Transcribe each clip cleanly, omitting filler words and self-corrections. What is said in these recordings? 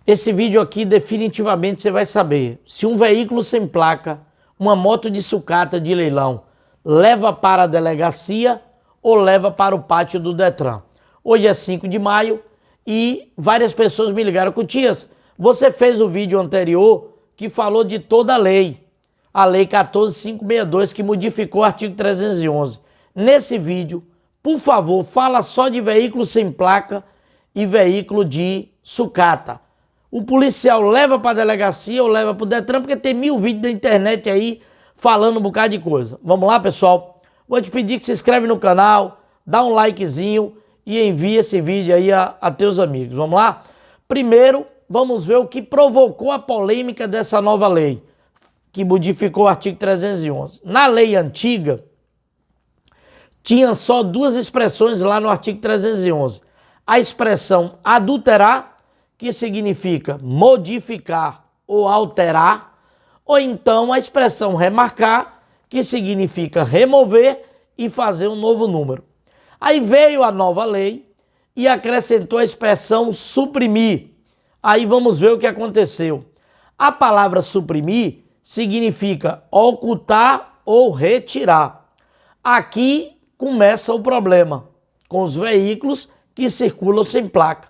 Esse vídeo aqui definitivamente você vai saber se um veículo sem placa, uma moto de sucata de leilão, leva para a delegacia ou leva para o pátio do Detran. Hoje é 5 de maio e várias pessoas me ligaram: Cutias, você fez o vídeo anterior que falou de toda a lei 14.562, que modificou o artigo 311. Nesse vídeo, por favor, fala só de veículo sem placa e veículo de sucata. O policial leva para a delegacia ou leva para o Detran, porque tem 1000 vídeos da internet aí falando um bocado de coisa. Vamos lá, pessoal? Vou te pedir que se inscreve no canal, dá um likezinho e envia esse vídeo aí a teus amigos. Vamos lá? Primeiro, vamos ver o que provocou a polêmica dessa nova lei, que modificou o artigo 311. Na lei antiga, tinha só duas expressões lá no artigo 311. A expressão adulterar, que significa modificar ou alterar, ou então a expressão remarcar, que significa remover e fazer um novo número. Aí veio a nova lei e acrescentou a expressão suprimir. Aí vamos ver o que aconteceu. A palavra suprimir significa ocultar ou retirar. Aqui começa o problema com os veículos que circulam sem placa.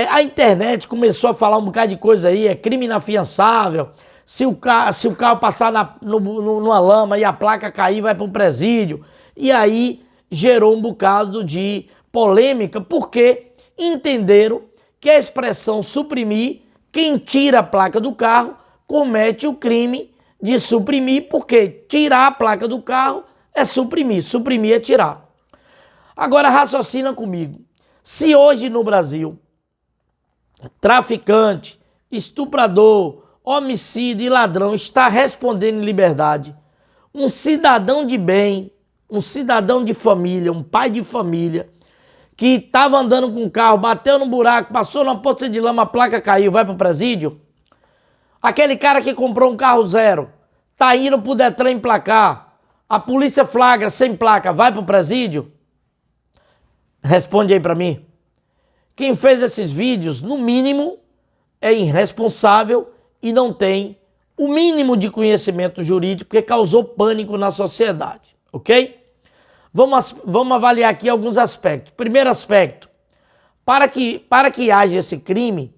A internet começou a falar um bocado de coisa aí, é crime inafiançável, se o carro passar numa lama e a placa cair, vai para o presídio. E aí gerou um bocado de polêmica, porque entenderam que a expressão suprimir, quem tira a placa do carro comete o crime de suprimir, porque tirar a placa do carro é suprimir, suprimir é tirar. Agora raciocina comigo. Se hoje no Brasil, traficante, estuprador, homicida e ladrão está respondendo em liberdade, um cidadão de bem, um cidadão de família, um pai de família, que estava andando com o carro, bateu no buraco, passou numa poça de lama, a placa caiu, vai para o presídio? Aquele cara que comprou um carro zero, está indo para o Detran emplacar, a polícia flagra sem placa, vai para o presídio? Responde aí para mim. Quem fez esses vídeos, no mínimo, é irresponsável e não tem o mínimo de conhecimento jurídico, porque causou pânico na sociedade, ok? Vamos avaliar aqui alguns aspectos. Primeiro aspecto, para que haja esse crime,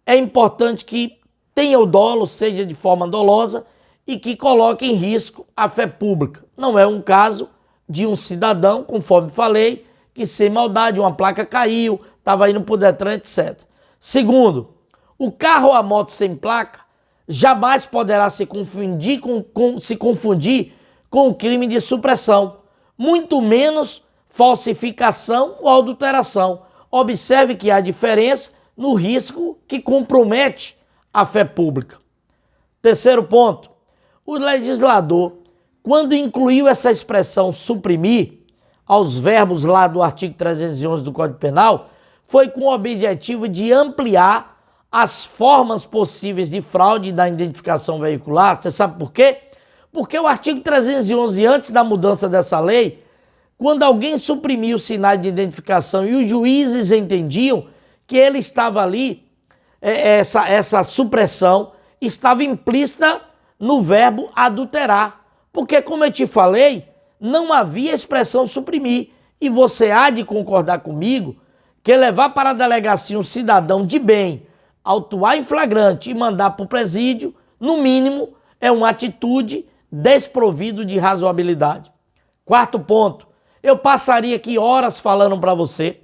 é importante que tenha o dolo, seja de forma dolosa, e que coloque em risco a fé pública. Não é um caso de um cidadão, conforme falei, que sem maldade uma placa caiu, estava indo para o Detran, etc. Segundo, o carro ou a moto sem placa jamais poderá se confundir com o crime de supressão, muito menos falsificação ou adulteração. Observe que há diferença no risco que compromete a fé pública. Terceiro ponto, o legislador, quando incluiu essa expressão suprimir aos verbos lá do artigo 311 do Código Penal, foi com o objetivo de ampliar as formas possíveis de fraude da identificação veicular. Você sabe por quê? Porque o artigo 311, antes da mudança dessa lei, quando alguém suprimia o sinal de identificação e os juízes entendiam que ele estava ali, essa supressão estava implícita no verbo adulterar. Porque, como eu te falei, não havia expressão suprimir. E você há de concordar comigo que levar para a delegacia um cidadão de bem, autuar em flagrante e mandar para o presídio, no mínimo, é uma atitude desprovida de razoabilidade. Quarto ponto, eu passaria aqui horas falando para você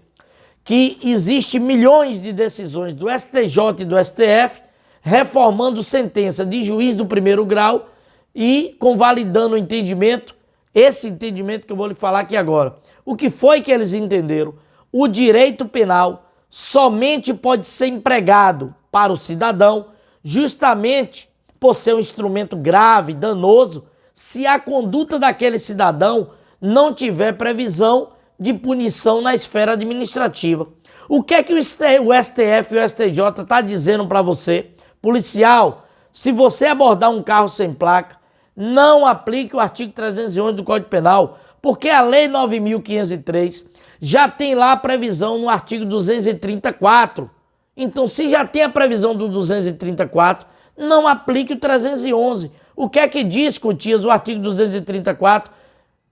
que existe milhões de decisões do STJ e do STF reformando sentença de juiz do primeiro grau e convalidando o entendimento, esse entendimento que eu vou lhe falar aqui agora. O que foi que eles entenderam? O direito penal somente pode ser empregado para o cidadão justamente por ser um instrumento grave, danoso, se a conduta daquele cidadão não tiver previsão de punição na esfera administrativa. O que é que o STF e o STJ está dizendo para você? Policial, se você abordar um carro sem placa, não aplique o artigo 311 do Código Penal, porque a Lei 9.503 já tem lá a previsão no artigo 234 Então, se já tem a previsão do 234, não aplique o 311. O que é que diz, Cotias, o artigo 234?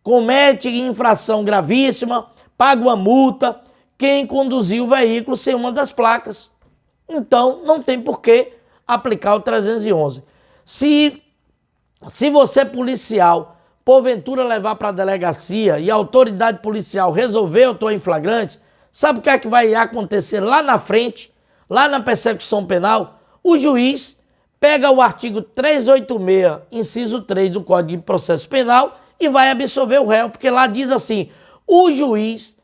Comete infração gravíssima, paga uma multa quem conduziu o veículo sem uma das placas. Então, não tem por que aplicar o 311. Se você, policial, porventura levar para a delegacia e a autoridade policial resolver autuar em flagrante, sabe o que é que vai acontecer lá na frente, lá na persecução penal? O juiz pega o artigo 386, inciso 3 do Código de Processo Penal e vai absolver o réu, porque lá diz assim: o juiz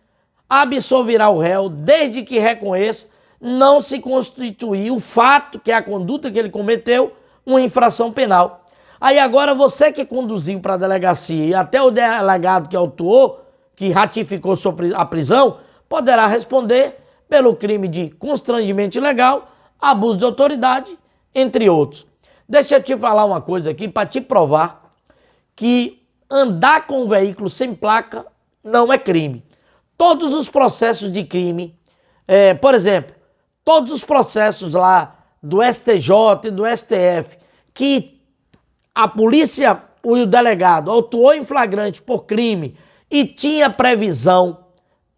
absolverá o réu desde que reconheça não se constituir o fato, que é a conduta que ele cometeu, uma infração penal. Aí agora você que conduziu para a delegacia e até o delegado que autuou, que ratificou a prisão, poderá responder pelo crime de constrangimento ilegal, abuso de autoridade, entre outros. Deixa eu te falar uma coisa aqui para te provar que andar com um veículo sem placa não é crime. Todos os processos de crime, por exemplo, todos os processos lá do STJ e do STF que a polícia, o delegado, autuou em flagrante por crime e tinha previsão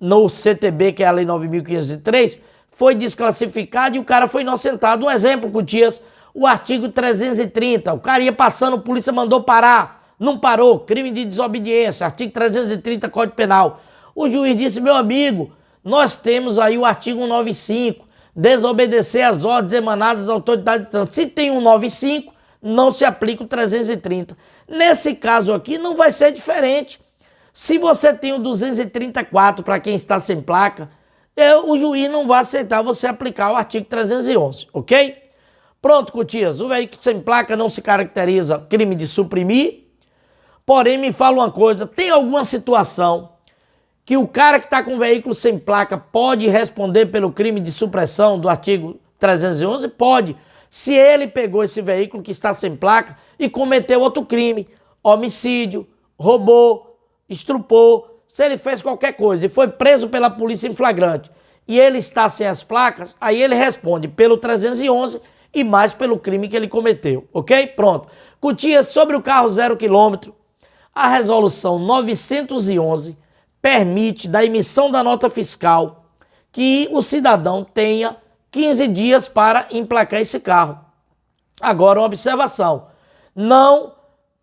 no CTB, que é a Lei 9.503, foi desclassificado e o cara foi inocentado. Um exemplo, Cotias, o artigo 330, o cara ia passando, a polícia mandou parar, não parou, crime de desobediência, artigo 330, Código Penal. O juiz disse: meu amigo, nós temos aí o artigo 195, desobedecer às ordens emanadas das autoridades de trânsito. Se tem 195, não se aplica o 330. Nesse caso aqui não vai ser diferente. Se você tem o 234 para quem está sem placa, o juiz não vai aceitar você aplicar o artigo 311, ok? Pronto, Cotias, o veículo sem placa não se caracteriza crime de suprimir. Porém, me fala uma coisa, tem alguma situação que o cara que está com o veículo sem placa pode responder pelo crime de supressão do artigo 311? Pode. Se ele pegou esse veículo que está sem placa e cometeu outro crime, homicídio, roubou, estrupou, se ele fez qualquer coisa e foi preso pela polícia em flagrante e ele está sem as placas, aí ele responde pelo 311 e mais pelo crime que ele cometeu, ok? Pronto. Cotias, sobre o carro 0 km, a resolução 911 permite, da emissão da nota fiscal, que o cidadão tenha 15 dias para emplacar esse carro. Agora, uma observação: não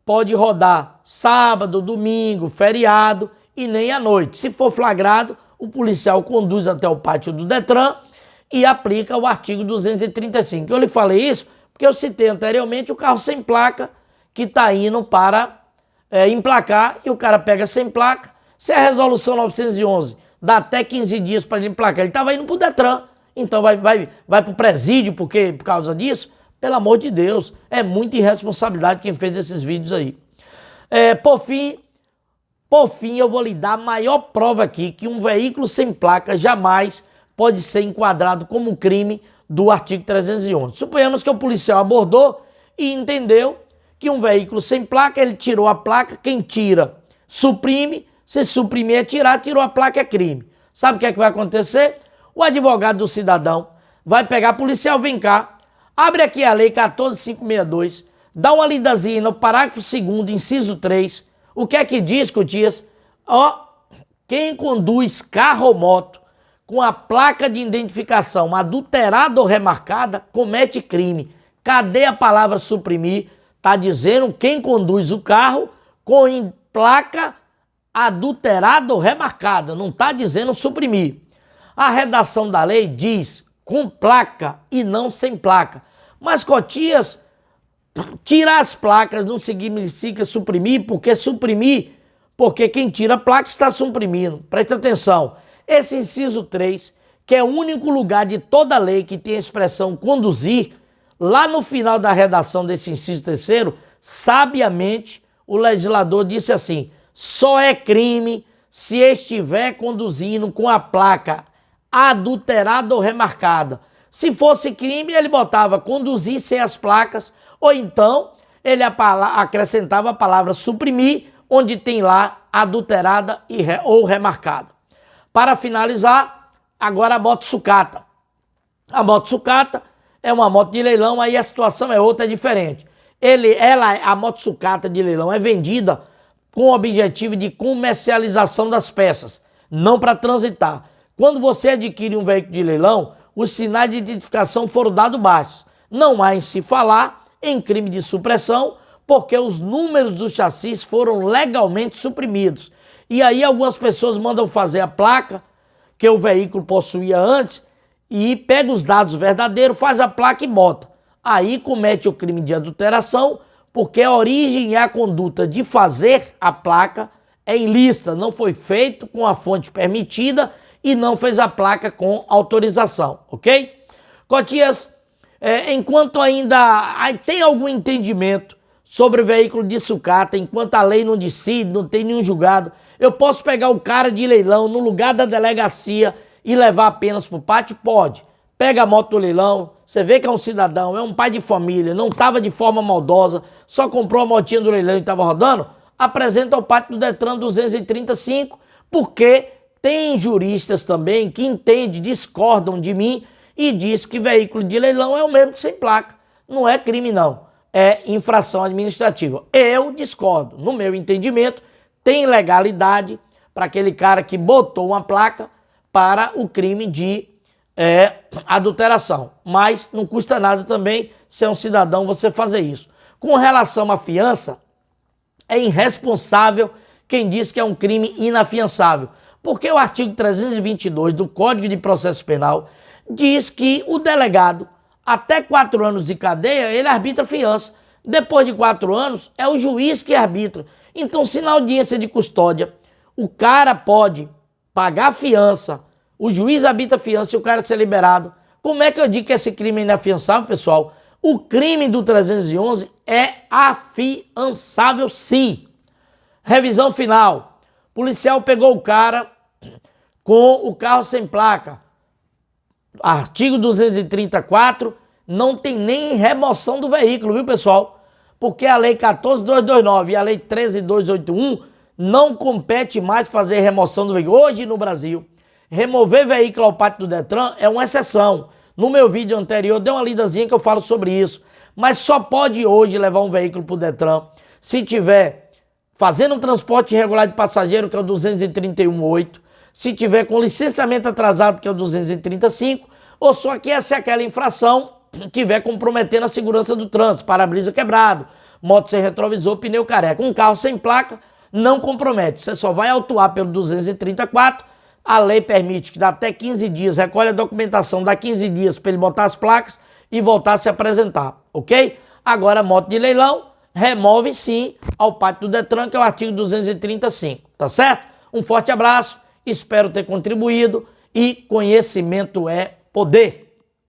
pode rodar sábado, domingo, feriado e nem à noite. Se for flagrado, o policial conduz até o pátio do Detran e aplica o artigo 235. Eu lhe falei isso porque eu citei anteriormente o carro sem placa que está indo para emplacar e o cara pega sem placa. Se a resolução 911 dá até 15 dias para ele emplacar, ele estava indo para o Detran, então vai para o presídio por causa disso? Pelo amor de Deus, é muita irresponsabilidade quem fez esses vídeos aí. Por fim, eu vou lhe dar a maior prova aqui que um veículo sem placa jamais pode ser enquadrado como crime do artigo 311. Suponhamos que o policial abordou e entendeu que um veículo sem placa, ele tirou a placa, quem tira suprime, se suprimir é tirar, tirou a placa é crime. Sabe o que é que vai acontecer? O advogado do cidadão vai pegar: policial, vem cá, abre aqui a lei 14.562, dá uma lidazinha no parágrafo 2º, inciso 3, o que é que diz, Cotias? Quem conduz carro ou moto com a placa de identificação adulterada ou remarcada comete crime. Cadê a palavra suprimir? Está dizendo quem conduz o carro com placa adulterada ou remarcada, não está dizendo suprimir. A redação da lei diz com placa e não sem placa. Mas, Cotias, tirar as placas não significa suprimir, porque quem tira a placa está suprimindo. Presta atenção, esse inciso 3, que é o único lugar de toda a lei que tem a expressão conduzir, lá no final da redação desse inciso 3º, sabiamente o legislador disse assim: só é crime se estiver conduzindo com a placa adulterada ou remarcada. Se fosse crime, ele botava conduzir sem as placas, ou então ele acrescentava a palavra suprimir, onde tem lá adulterada ou remarcada. Para finalizar, agora a moto sucata. A moto sucata é uma moto de leilão, aí a situação é outra, é diferente. A moto sucata de leilão é vendida com o objetivo de comercialização das peças, não para transitar. Quando você adquire um veículo de leilão, os sinais de identificação foram dados baixos. Não há em se falar em crime de supressão, porque os números dos chassis foram legalmente suprimidos. E aí algumas pessoas mandam fazer a placa que o veículo possuía antes e pega os dados verdadeiros, faz a placa e bota. Aí comete o crime de adulteração, porque a origem e a conduta de fazer a placa é ilícita, não foi feito com a fonte permitida e não fez a placa com autorização, ok? Cotias, enquanto ainda tem algum entendimento sobre o veículo de sucata, enquanto a lei não decide, não tem nenhum julgado, eu posso pegar o cara de leilão no lugar da delegacia e levar apenas para o pátio? Pode. Pega a moto do leilão, você vê que é um cidadão, é um pai de família, não estava de forma maldosa, só comprou a motinha do leilão e estava rodando, apresenta ao pátio do Detran 235, porque tem juristas também que entendem, discordam de mim e diz que veículo de leilão é o mesmo que sem placa. Não é crime não, é infração administrativa. Eu discordo, no meu entendimento, tem legalidade para aquele cara que botou uma placa para o crime de adulteração. Mas não custa nada também, se é um cidadão, você fazer isso. Com relação à fiança, é irresponsável quem diz que é um crime inafiançável. Porque o artigo 322 do Código de Processo Penal diz que o delegado, até 4 anos de cadeia, ele arbitra fiança. Depois de 4 anos, é o juiz que arbitra. Então, se na audiência de custódia o cara pode pagar fiança, o juiz arbitra fiança e o cara ser liberado, como é que eu digo que esse crime é inafiançável, pessoal? O crime do 311 é afiançável, sim. Revisão final. O policial pegou o cara com o carro sem placa. Artigo 234, não tem nem remoção do veículo, viu, pessoal? Porque a lei 14.229 e a lei 13.281 não compete mais fazer remoção do veículo. Hoje no Brasil, remover veículo ao pátio do Detran é uma exceção. No meu vídeo anterior, dê uma lidazinha que eu falo sobre isso. Mas só pode hoje levar um veículo para o Detran se tiver fazendo um transporte irregular de passageiro, que é o 231.8, se tiver com licenciamento atrasado, que é o 235, ou só que essa é aquela infração que estiver comprometendo a segurança do trânsito, para-brisa quebrado, moto sem retrovisor, pneu careca. Um carro sem placa não compromete, você só vai autuar pelo 234, a lei permite que dá até 15 dias, recolhe a documentação, dá 15 dias para ele botar as placas e voltar a se apresentar, ok? Agora, moto de leilão, remove sim ao pátio do Detran, que é o artigo 235, tá certo? Um forte abraço, espero ter contribuído e conhecimento é poder.